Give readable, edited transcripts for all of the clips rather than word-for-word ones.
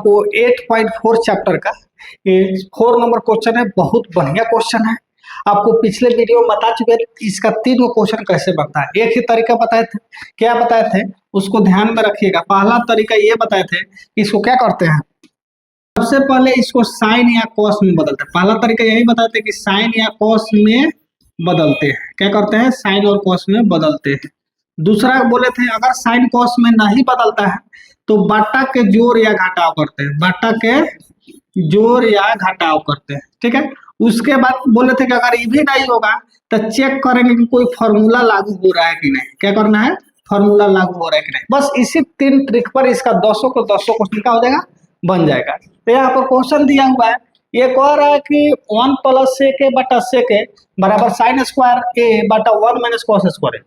आपको 8.4 चैप्टर का ये 4 नंबर क्वेश्चन है। बहुत बढ़िया क्वेश्चन है। आपको पिछले वीडियो में बता चुके हैं इसका 3 क्वेश्चन कैसे बनता है। एक ही तरीका बताए थे, क्या बताए थे उसको ध्यान में रखिएगा। पहला तरीका ये बताए थे कि इसको क्या करते हैं, सबसे पहले इसको साइन या कॉस में बदलते हैं। पहला तरीका यही बताते हैं कि साइन या कॉस में बदलते हैं। क्या करते हैं, साइन और कॉस में बदलते हैं। दूसरा बोले थे अगर साइन कॉस में नहीं बदलता है तो बटा के जोड़ या घटाव करते हैं, बटा के जोड़ या घटाव करते हैं। ठीक है, उसके बाद बोले थे कि अगर ये भी नहीं होगा तो चेक करेंगे कि कोई फॉर्मूला लागू हो रहा है कि नहीं। क्या करना है, फॉर्मूला लागू हो रहा है कि नहीं। बस इसी 3 ट्रिक पर इसका 200 को 200 क्वेश्चन का हो जाएगा, बन जाएगा। तो यहाँ पर क्वेश्चन दिया हुआ है, ये कह रहा है कि 1 + sec a बटा sec a बराबर साइन स्क्वायर a बटा 1 - cos स्क्वायर a।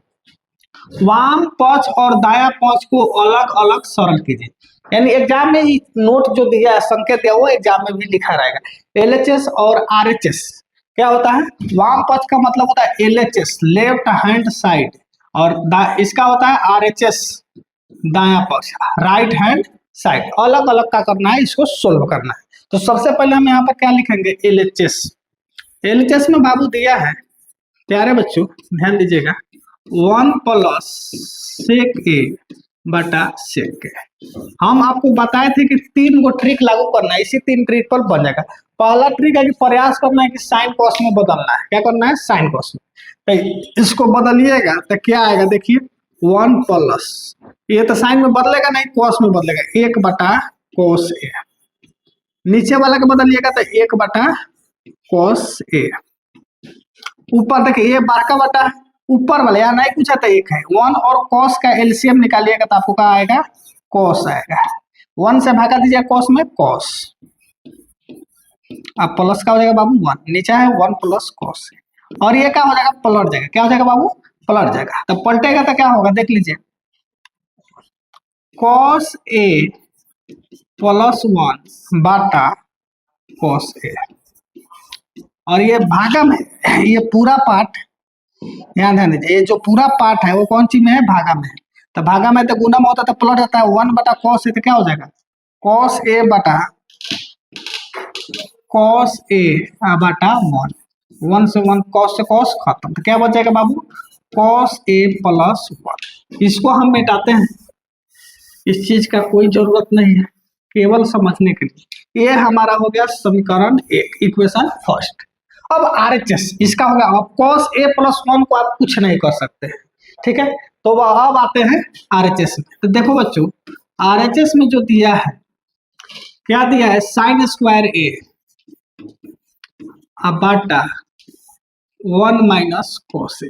वाम पक्ष और दाया पक्ष को अलग अलग सरल कीजिए। यानी एग्जाम में नोट जो दिया है, संकेत दिया हुआ एग्जाम में भी लिखा रहेगा। LHS और RHS क्या होता है, वाम पक्ष का मतलब होता है LHS लेफ्ट हैंड साइड, और इसका होता है RHS दाया पक्ष राइट हैंड साइड। अलग अलग का करना है, इसको सोल्व करना है। तो सबसे पहले हम यहाँ पर क्या लिखेंगे, LHS। LHS में बाबू दिया है, प्यारे बच्चों ध्यान दीजिएगा, 1 + sec a बटा sec a। हम आपको बताए थे कि 3 गो ट्रिक लागू करना है, इसी 3 ट्रिक पर बन जाएगा। पहला ट्रिक है कि प्रयास करना है कि साइन कॉस में बदलना है। क्या करना है, साइन कॉस में। तो इसको बदलिएगा तो क्या आएगा, देखिए 1 + ये तो साइन में बदलेगा नहीं, कॉस में बदलेगा, 1 बटा cos a। नीचे वाला के बदलिएगा तो 1 बटा cos a। ऊपर देखिए ये बड़का बटा ऊपर वाले यहाँ नहीं पूछा था, 1 है। 1 और cos का एलसीएम निकालिएगा तो आपको क्या आएगा, cos आएगा। 1 से भागा दीजिए cos में, cos। अब प्लस का हो जाएगा बाबू 1, नीचे है 1 + cos। और ये क्या हो जाएगा, पलट जाएगा। क्या हो जाएगा बाबू, पलट जाएगा। तो पलटेगा तो क्या होगा, देख लीजिए, cos a + 1 बटा cos a। और ये भागा में, ये पूरा पार्ट ध्यान दीजिए, ये जो पूरा पार्ट है वो कौन सी में है, भागा में है। तो भागा में तो गुना में होता है तो पलट जाता है, 1 बटा cos a। तो क्या हो जाएगा, cos a बटा cos a बटा 1। 1 से 1 cos से cos खत्म। तो क्या बच जाएगा बाबू, cos a + 1। इसको हम मिटाते हैं, इस चीज का कोई जरूरत नहीं है, केवल समझने के लिए। ये हमारा हो गया समीकरण 1, इक्वेशन फर्स्ट। अब RHS इसका होगा, अब cos a + 1 को आप कुछ नहीं कर सकते, ठीक है। तो अब आते हैं RHS में। तो देखो बच्चों, RHS में जो दिया है, क्या दिया है, साइन स्क्वायर a बटा 1 - cos a।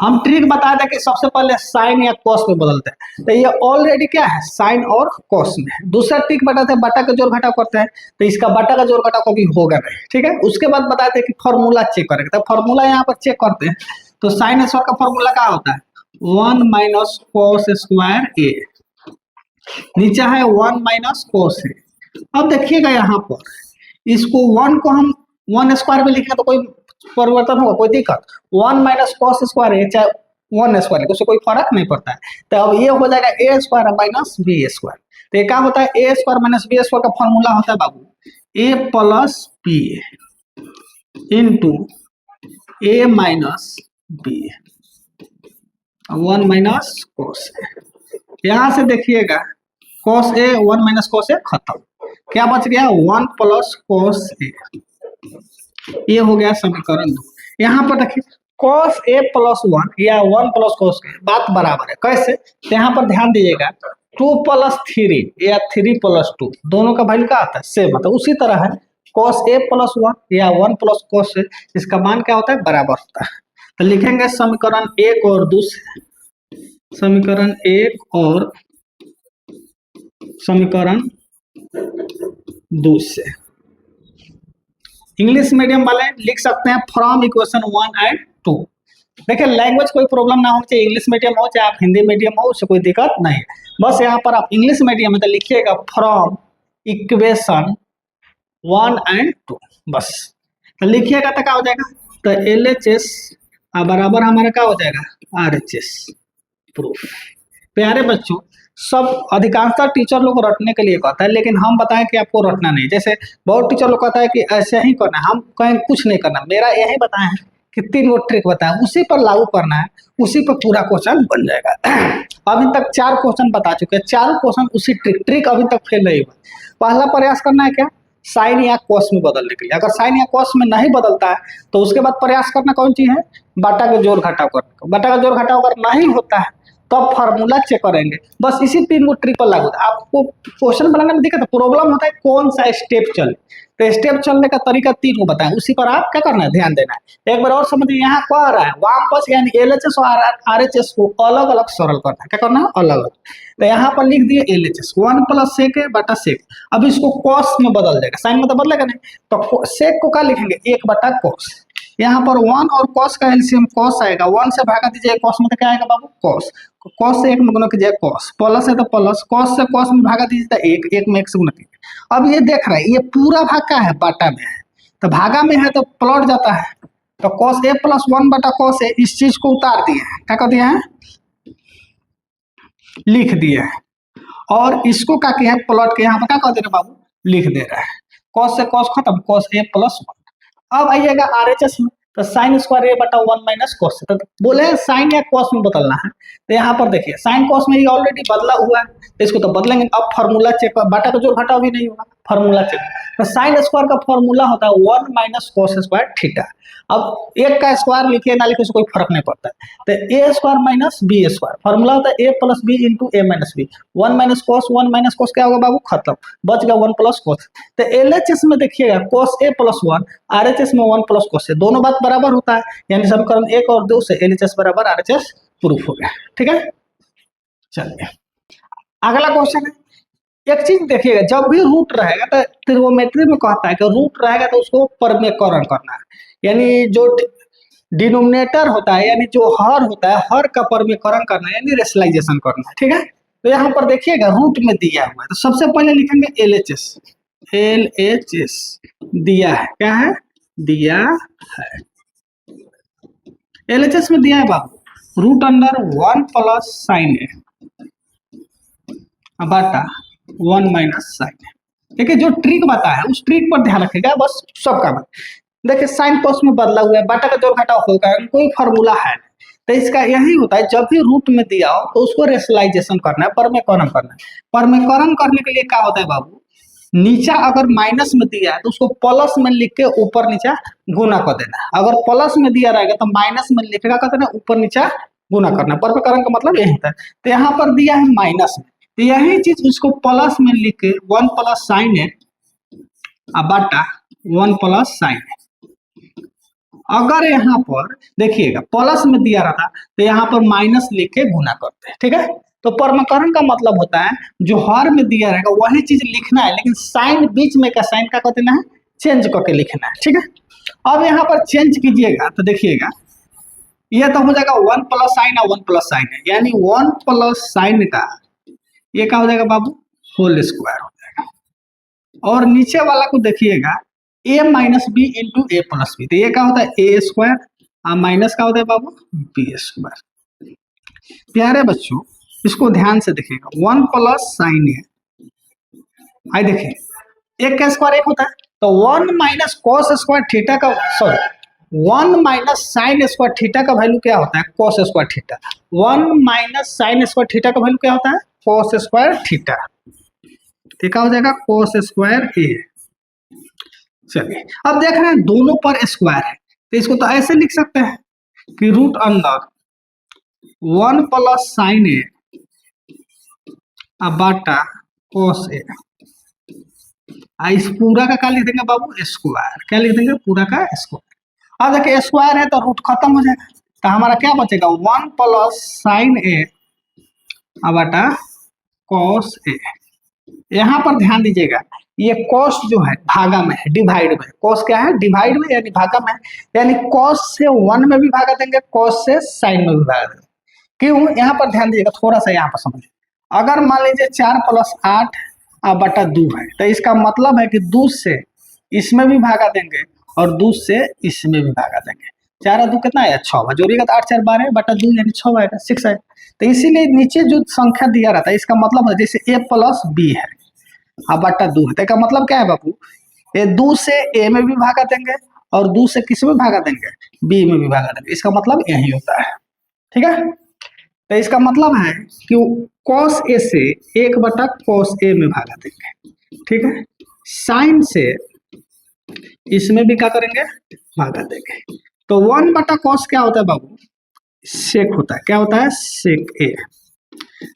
हम ट्रिक बताया था कि सबसे पहले साइन या कॉस में बदलते हैं। तो ये ऑलरेडी क्या है, साइन और कॉस में है। दूसरा ट्रिक बताते हैं बटा का जोड़ घटाव करते हैं, तो इसका बटा का जोड़ घटाव कभी होगा नहीं, ठीक है। उसके बाद बताए थे कि फॉर्मूला चेक करेंगे, तो फॉर्मूला यहाँ पर चेक करते हैं। तो साइन स्क्वायर का फॉर्मूला क्या होता है, 1 - cos स्क्वायर a, नीचे है 1 - cos a। अब देखिएगा यहाँ पर, इसको 1 को हम 1 स्क्वायर में लिखेंगे तो कोई परिवर्तन होगा, कोई दिक्कत। 1 - cos स्क्वायर है चाहे 1 स्क्वायर, उससे कोई फर्क नहीं पड़ता है। तो अब ये हो जाएगा a स्क्वायर - b स्क्वायर। तो ये क्या होता है, a स्क्वायर - b स्क्वायर का फॉर्मूला होता है बाबू a + b into a - b 1 - cos a। यहाँ से देखिएगा cos a 1 - cos a खत्म, क्या बच गया, 1 + cos a। ये हो गया समीकरण 2। यहाँ पर देखिए cos a + 1 या 1 + cos a बात बराबर है, कैसे। तो यहाँ पर ध्यान दीजिएगा, 2 + 3 या 3 + 2 दोनों का वैल्यू क्या आता है, सेम आता है। उसी तरह है cos a + 1 या 1 + cos a, इसका मान क्या होता है, बराबर होता है। तो लिखेंगे समीकरण 1 और 2 से, समीकरण 1 और समीकरण 2 से। इंग्लिश मीडियम वाले लिख सकते हैं फ्रॉम इक्वेशन 1 और 2। देखिए लैंग्वेज कोई प्रॉब्लम ना हो, चाहे इंग्लिश मीडियम हो चाहे आप हिंदी मीडियम हो, उससे कोई दिक्कत नहीं है। बस यहाँ पर आप इंग्लिश मीडियम में तो लिखिएगा फ्रॉम इक्वेशन 1 और 2, बस। तो लिखिएगा तो क्या हो जाएगा, तो LHS बराबर हमारा क्या हो जाएगा, RHS। प्रूफ। प्यारे बच्चों, सब अधिकांशतः टीचर लोग रटने के लिए कहता है, लेकिन हम बताएं कि आपको रटना नहीं। जैसे बहुत टीचर लोग कहता है कि ऐसे ही करना है, हम कहें कुछ नहीं करना, मेरा यही बताएं कि 3 वो ट्रिक बताएं, उसी पर लागू करना है, उसी पर पूरा क्वेश्चन बन जाएगा। अभी तक 4 क्वेश्चन बता चुके हैं, चारों क्वेश्चन उसी ट्रिक अभी तक फेल नहीं हुआ। पहला प्रयास करना है क्या, साइन या कॉस में बदलने के लिए। अगर साइन या कॉस में नहीं बदलता है तो उसके बाद प्रयास करना कौन चीज है, बाटा का जोड़ घटाव करने का। बाटा का जोड़ घटाव अगर नहीं होता है तब फॉर्मूला चेक करेंगे। बस इसी 3 को ट्रिक पर लागू होता है। आपको क्वेश्चन बनाने में दिक्कत है, प्रॉब्लम होता है कौन सा स्टेप चले, तो स्टेप चलने का तरीका 3 को बताएं, उसी पर आप क्या करना है, ध्यान देना है। एक बार और समझिए, यहाँ कह रहा है वापस यानी LHS और RHS को अलग अलग सरल करना है। क्या करना है, अलग अलग। तो यहाँ पर लिख दिए LHS 1 + sec बटा sec। अब इसको कॉस में बदल देगा, साइन में तो बदलेगा नहीं, तो sec को क्या लिखेंगे, 1 बटा cos। यहाँ पर 1 और cos का एलसीएम cos आएगा, 1 से भागा दीजिए cos में, तो क्या आएगा बाबू, cos। cos से 1 में गुना कीजिए cos, प्लस है तो प्लस, cos से cos में भागा दीजिए तो 1, 1 में 1 से गुना कीजिए। अब ये देख रहा है ये पूरा भाग का है, बाटा में है, तो भागा में है तो प्लट जाता है, तो cos a + 1 बटा cos a, इस चीज को उतार दिए हैं, क्या कर दिए हैं, लिख दिए हैं। और इसको क्या किया है, प्लॉट के यहाँ पर क्या कर दे रहे बाबू, लिख दे रहा है। cos से cos खत्म, cos a + 1। अब आइएगा RHS में, तो साइन स्क्वायर a बटा 1 - cos। तो बोले साइन या cos में बदलना है, तो यहाँ पर देखिए साइन cos में ये ऑलरेडी बदला हुआ है, तो इसको तो बदलेंगे। अब फॉर्मूला चेक, बाटा का जोड़ घटाव भी नहीं होगा, फॉर्मूला चेक। तो साइन स्क्वायर का फॉर्मूला होता है 1 - cos स्क्वायर थीटा। अब एक का स्क्वायर लिखिए ना लिखिए, कोई फर्क नहीं पड़ता है। तो a square minus b square, formula होता है a + b × a - b। 1 - cos, 1 - cos क्या होगा बाबू, खत्म, बच गया 1 + cos। तो LHS में देखिएगा cos a + 1, RHS में 1 + cos a, दोनों बात बराबर होता है, यानी समीकरण 1 और 2 से LHS बराबर RHS प्रूफ हो गया। ठीक है, चलिए अगला क्वेश्चन है। एक चीज देखिएगा, जब भी रूट रहेगा तो ट्रिगोनोमेट्री में कहता है कि रूट रहेगा तो उसको परमेकरण करना है, यानी जो डिनोमिनेटर होता है यानी जो हर होता है, हर का परमेकरण करना है, यानी रेशनलाइजेशन करना है। ठीक है, तो यहाँ पर देखिएगा रूट में दिया हुआ है, तो सबसे पहले लिखेंगे LHS। LHS दिया है, क्या है, दिया है, LHS में दिया है बाबू, √1 + sin a बटा 1 - sin a। देखिए जो ट्रिक बताया है उस ट्रिक पर ध्यान रखिएगा, बस सबका बात। देखिए साइन कॉस में बदला हुआ है, बाटा का जोड़ घटाव होगा, कोई फॉर्मूला है, तो इसका यही होता है, जब भी रूट में दिया हो तो उसको रेशनलाइजेशन करना है, परमेकरण करना है। परमेकरण करने के लिए क्या होता है बाबू, नीचा अगर माइनस में दिया है तो उसको प्लस में लिख के ऊपर नीचा गुना कर देना है। अगर प्लस में दिया रहेगा तो माइनस में लिखेगा, कहते हैं ऊपर नीचा गुना करना। परमेकरण का मतलब यही होता है। तो यहाँ पर दिया है माइनस में, तो यही चीज उसको प्लस में लिख के 1 + sin a बटा 1 + sin a। अगर यहाँ पर देखिएगा प्लस में दिया रहा था तो यहाँ पर माइनस लिख के गुना करते हैं। ठीक है, तो परमेकरण का मतलब होता है जो हर में दिया रहेगा वही चीज लिखना है, लेकिन साइन बीच में का साइन का कहते हैं चेंज करके लिखना है। ठीक है, अब यहाँ पर चेंज कीजिएगा तो देखिएगा ये तो हो जाएगा 1 + sin a 1 + sin a, यानी 1 + sin का ये क्या हो जाएगा बाबू, होल स्क्वायर हो जाएगा। और नीचे वाला को देखिएगा a - b × a + b, तो ये क्या होता है a स्क्वायर, और माइनस का होता है बाबू b स्क्वायर। प्यारे बच्चों इसको ध्यान से देखिएगा, 1 + sin a, आई देखिए एक का स्क्वायर 1 होता है, तो 1 - cos स्क्वायर थीटा का, सॉरी 1 - sin स्क्वायर थीटा का वैल्यू क्या होता है, cos square theta. 1 - sin square theta का वैल्यू क्या होता है, cos स्क्वायर थीटा। ठीक हो जाएगा cos स्क्वायर a। चलिए अब देख रहे हैं दोनों पर स्क्वायर है, तो इसको तो ऐसे लिख सकते हैं कि रूट अंदर 1 + sin a बटा cos a, इस पूरा का क्या लिख देंगे बाबू, स्क्वायर। क्या लिख देंगे, पूरा का स्क्वायर। अब देखिए स्क्वायर है तो रूट खत्म हो जाएगा, तो हमारा क्या बचेगा 1 + sin a बटा cos a। यहाँ पर ध्यान दीजिएगा ये cos जो है भागा में है, डिवाइड में। cos क्या है, डिवाइड में यानी भागा में, यानी cos से 1 में भी भागा देंगे, cos से sin में भी भागा देंगे। क्यों, यहाँ पर ध्यान दीजिएगा, थोड़ा सा यहाँ पर समझिए। अगर मान लीजिए 4 + 8 बटा 2 है, तो इसका मतलब है कि 2 से इसमें भी भागा देंगे और 2 से इसमें भी भागा देंगे। 4 और 2 कितना है, 6, जोड़िएगा तो 8 × 4 = 12 बटा 2 यानी 6 आएगा, 6 आएगा। तो इसीलिए नीचे जो संख्या दिया रहता है इसका मतलब है जैसे a प्लस बी है अब बटा 2 है, तो इसका मतलब क्या है बाबू, ये 2 से a में भी भागा देंगे और 2 से किस में भागा देंगे, b में भी भागा देंगे, इसका मतलब यही होता है। ठीक है, तो इसका मतलब है कि cos a से 1 बटा cos a में भागा देंगे। ठीक है, साइन से इसमें भी क्या करेंगे, भागा देंगे। तो 1 बटा cos क्या होता है बाबू, सेक होता है, क्या होता है, सेक a।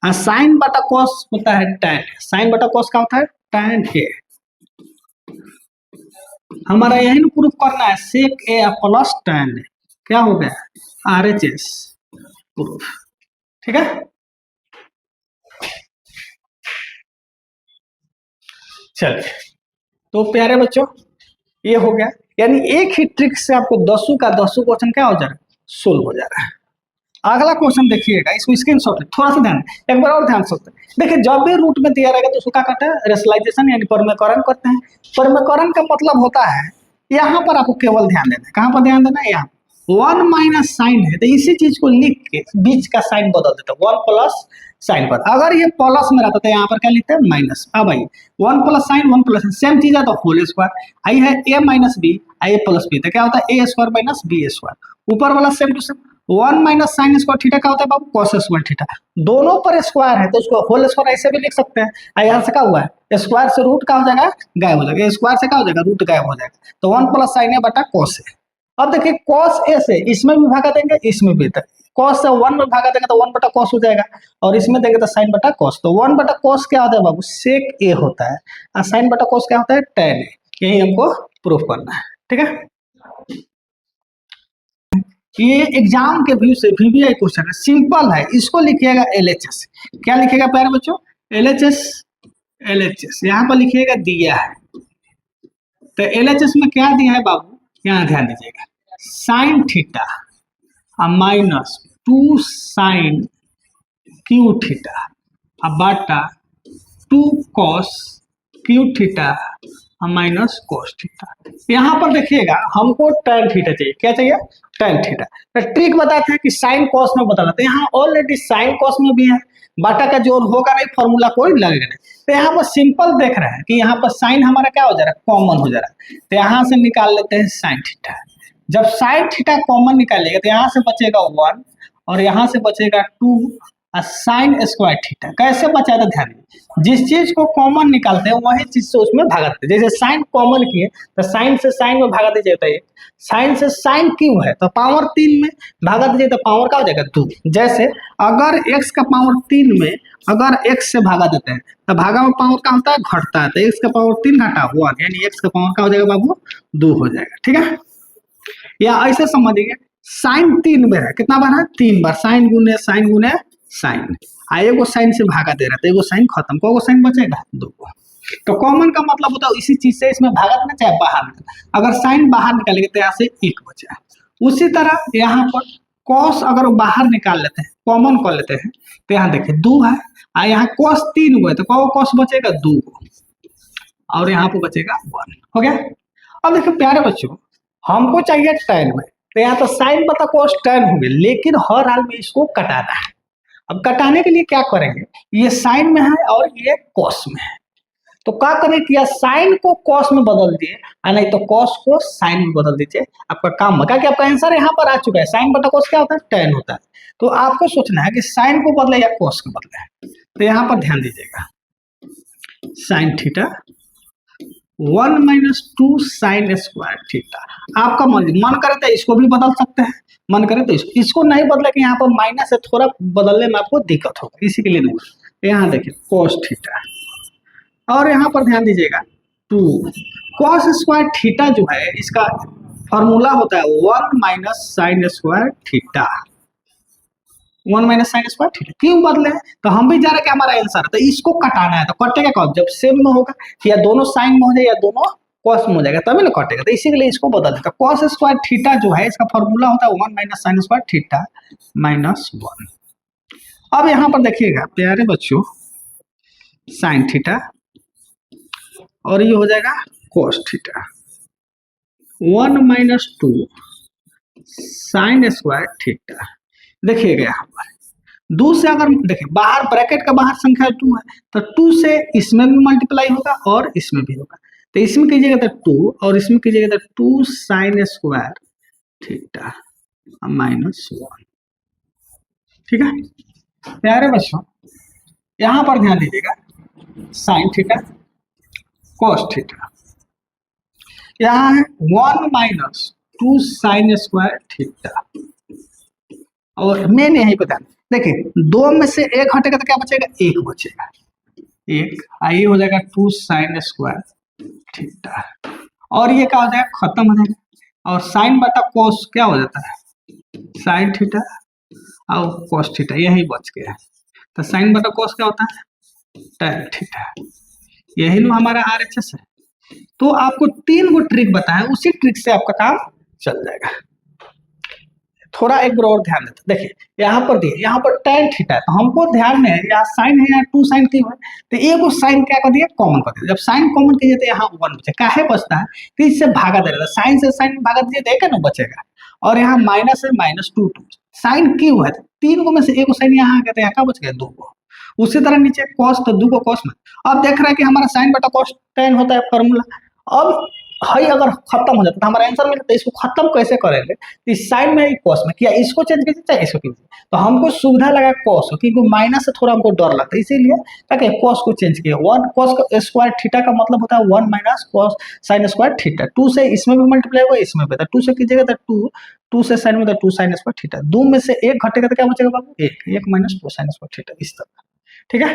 और साइन बटा cos होता है tan, साइन बटा cos क्या होता है, tan a। हमारा यही ना प्रूफ करना है, सेक a प्लस tan a, क्या हो गया, RHS प्रूफ। ठीक है, चलिए तो प्यारे बच्चों ये हो गया, यानी एक ही ट्रिक से आपको 10 का 10 क्वेश्चन क्या हो जा रहा है, सोल्व हो जा रहा है। अगला क्वेश्चन देखिएगा, इसको स्क्रीनशॉट थोड़ा सा ध्यान, एक बार और ध्यान से देखिए, जब भी रूट में दिया रहेगा तो उसको क्या करते हैं, रेशनलाइजेशन यानी परमेकरण करते हैं। परमेकरण का मतलब होता है, यहाँ पर आपको केवल ध्यान देना है, कहाँ पर ध्यान देना है, यहाँ 1 माइनस साइन है तो इसी चीज को लिख के बीच का साइन बदल देता है, 1 प्लस साइन पर। अगर ये प्लस में रहता तो यहाँ पर क्या लिखते हैं, माइनस। अब भाई 1 प्लस साइन 1 प्लस सेम चीज है तो होल स्क्वायर, आई है a माइनस बी, आई प्लस बी, तो क्या होता है a square minus b square, ऊपर वाला same to same. 1 minus sine square theta क्या होता है बाबू, कॉस स्क्वायर थीटा, दोनों पर स्क्वायर है तो उसको होल स्क्वायर ऐसे भी लिख सकते हैं। यहाँ से क्या हुआ है, स्क्वायर से रूट का हो जाएगा, गायब हो जाएगा, स्क्वायर से क्या हो जाएगा, रूट गायब हो जाएगा, तो 1 प्लस साइन ए बटा कॉस ए। अब देखिए कॉस ए से इसमें भी भागा देंगे, इसमें भी, कॉस से 1 में भागा देंगे तो 1 बटा कॉस हो जाएगा, और इसमें देंगे तो साइन बटा कॉस, तो 1 बटा कॉस क्या होता है बाबू, सेक ए होता है, और साइन बटा कॉस क्या होता है, tan ए। यही हमको प्रूफ करना है। ठीक है, ये एग्जाम के व्यू से VBI क्वेश्चन है, सिंपल है, इसको लिखिएगा LHS। क्या लिखिएगा प्यारे बच्चों, LHS यहाँ पर लिखिएगा दिया है, तो LHS में क्या दिया है बाबू, यहाँ ध्यान दीजिएगा, sine theta minus 2 sine cube theta बटा 2 cos cube theta minus cos theta. यहाँ पर देखिएगा हमको tan थीटा चाहिए, क्या चाहिए, tan थीटा। तो ट्रिक बताते हैं कि साइन कॉस में बदलना, तो यहाँ ऑलरेडी साइन कॉस में भी है, बाटा का जोड़ होगा नहीं, फॉर्मूला कोई लगेगा नहीं, तो यहाँ पर सिंपल देख रहे हैं कि यहाँ पर साइन हमारा क्या हो जा रहा है, कॉमन हो जा रहा है, तो यहाँ से निकाल लेते हैं साइन थीटा। जब साइन थीटा कॉमन निकालेगा तो यहाँ से बचेगा 1 और यहाँ से बचेगा 2 और साइन स्क्वायर थीटा। कैसे बचा था, ध्यान, जिस चीज को कॉमन निकालते हैं वही चीज से उसमें भागा देते हैं। जैसे साइन कॉमन किए तो साइन से साइन में भागा दीजिए तो 1, साइन से साइन क्यों है तो पावर 3 में भागा दीजिए तो पावर का हो जाएगा 2। जैसे अगर x का पावर 3 में अगर x से भागा देते हैं तो भागा में पावर का होता है, घटता है, तो x का पावर 3 घटा 1 यानी x का पावर का हो जाएगा बाबू 2 हो जाएगा। ठीक है, या ऐसे समझिए, साइन 3 में है, कितना बार है, 3 बार, साइन गुने साइन, एगो साइन से भागा दे रहा था, एगो साइन खत्म, को साइन बचेगा 2। तो कॉमन का मतलब होता है इसी चीज से इसमें भागा देना चाहे बाहर निकाल, अगर साइन बाहर निकालेंगे तो यहाँ से 1 बचा। उसी तरह यहाँ पर कॉस अगर बाहर निकाल लेते हैं, कॉमन कर लेते हैं, तो यहाँ देखिए 2 है, और यहाँ कॉस 3 हुए तो कॉस बचेगा 2 और यहाँ पे बचेगा 1, हो गया। अब देखिए प्यारे बच्चों, हमको चाहिए tan में, तो यहाँ तो साइन बता कॉस tan होंगे, लेकिन हर हाल में इसको कटाना है। अब कटाने के लिए क्या करेंगे, ये साइन में है और ये कॉस में है, तो क्या करें कि या साइन को कॉस में बदल दिए और नहीं तो कॉस को साइन में बदल दीजिए, आपका काम है। क्या कि आपका आंसर यहाँ पर आ चुका है, साइन बटा कॉस क्या होता है, tan होता है। तो आपको सोचना है कि साइन को बदले या कॉस को बदले, तो यहाँ पर ध्यान दीजिएगा, sine theta 1 minus 2 sign square theta, आपका मन करे तो इसको भी बदल सकते हैं, मन करे तो इसको नहीं बदले कि यहाँ पर माइनस से थोड़ा बदलने में आपको दिक्कत होगा, इसी के लिए नहीं। यहाँ देखिए कॉस थीटा, और यहाँ पर ध्यान दीजिएगा 2 कॉस स्क्वायर थीटा जो है इसका फॉर्मूला होता है 1 minus sine square theta, 1 minus sine square theta. क्यों बदले हैं, तो हम भी जा रहे हैं कि हमारा आंसर है, तो इसको कटाना है, तो कटेगा कब, जब सेम में होगा, या दोनों साइन में हो जाए या दोनों कॉस में हो जाएगा तभी ना कटेगा, तो इसी के लिए इसको बदल देगा। कॉस स्क्वायर थीटा जो है इसका फॉर्मूला होता है 1 minus sine square theta minus 1। अब यहाँ पर देखिएगा प्यारे बच्चों, साइन थीटा और ये हो जाएगा cos theta, 1 minus 2 sign square theta. देखिएगा यहाँ पर 2 से अगर देखिए बाहर ब्रैकेट का बाहर संख्या 2 है तो 2 से इसमें भी मल्टीप्लाई होगा और इसमें भी होगा। तो इसमें कीजिएगा तो 2 और इसमें कीजिएगा तो 2 साइन स्क्वायर थीटा -1। ठीक है प्यारे बच्चों, यहां पर ध्यान दीजिएगा साइन थीटा कॉस थीटा, यहाँ है 1 - 2 साइन स्क्वायर थीटा। और मेन यही पता देखिए 2 में से 1 हटेगा तो क्या बचेगा, 1 बचेगा, 1 आइए हो जाएगा 2 साइन स्क्वायर थीटा। और ये क्या हो जाएगा, खत्म हो जाएगा। और साइन बटा कॉस क्या हो जाता है, साइन थीटा और कॉस थीटा, यही बच गया। तो साइन बटा कॉस क्या होता है, tan थीटा। यही लो हमारा RHS है। तो आपको 3 गो ट्रिक बताया, उसी ट्रिक से आपका काम चल जाएगा। थोड़ा एक बार और ध्यान देते, देखिए यहाँ पर दिए, यहाँ पर tan थीटा है तो हमको ध्यान में है यहाँ साइन है, यहाँ 2 साइन क्यों है, तो एक साइन क्या कर दिया, कॉमन कर दिया। जब साइन कॉमन कीजिए तो यहाँ 1 बचे, काहे बचता है कि इससे भागा दे रहा है, साइन से साइन भागा दीजिए तो एक ना बचेगा। और यहाँ माइनस है -2 साइन क्यों है, 3 को में से 1 साइन यहाँ आ गया तो यहाँ क्या बच गया, 2 को। उसी तरह नीचे कॉस तो 2 को कॉस में, अब देख रहा है कि हमारा साइन बटा कॉस tan होता है फॉर्मूला। अब हाई अगर खत्म हो जाता तो हमारा आंसर मिलता है, इसको खत्म कैसे करेंगे, इस साइन में कॉस में किया, इसको चेंज कीजिए चाहे इसको कीजिए, तो हमको सुविधा लगा कॉस, क्योंकि माइनस से थोड़ा हमको डर लगता है, इसीलिए क्या कॉस को चेंज किया। 1 कॉस स्क्वायर थीटा का मतलब होता है 1 - कॉस साइन स्क्वायर थीटा। 2 से इसमें भी मल्टीप्लाई होगा, इसमें भी, 2 से कीजिएगा तो 2 से साइन में तो 2 साइन स्क्वायर थीटा, 2 में से 1 घटेगा तो क्या बचेगा बाबू, 1 - 2 साइन स्क्वायर थीटा, इस तरह। ठीक है।